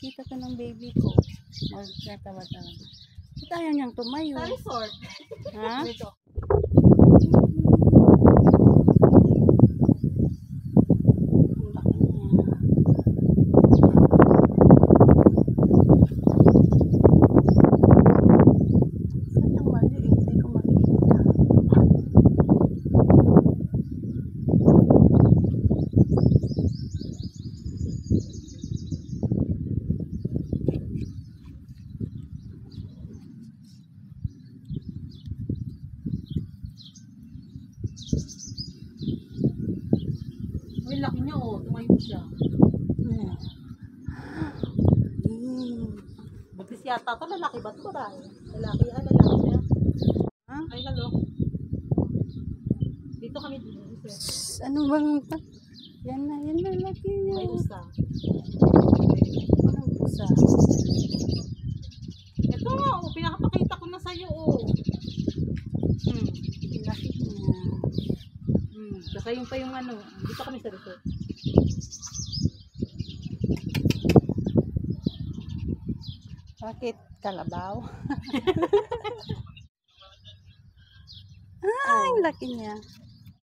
Kita ko ng baby ko. Magtatawa-tawa. Ba't ayaw niyang tumayo? Sa resort. Ha? Dito. Uy, laki niya oh. Tumayo siya. Bagis yata ito. Lalaki ba ito? Lalaki yan. Lalaki siya. Huh? Ay, hello. Dito kami dito. Ano bang... Yan na, laki niya. May usa. Anong usa? Ito oh. Pinakapakita ko na sa'yo oh. Laki niya. Saka yung pa yung ano. Dito kami sa resort. Bakit? Kalabaw? Ay, laki niya.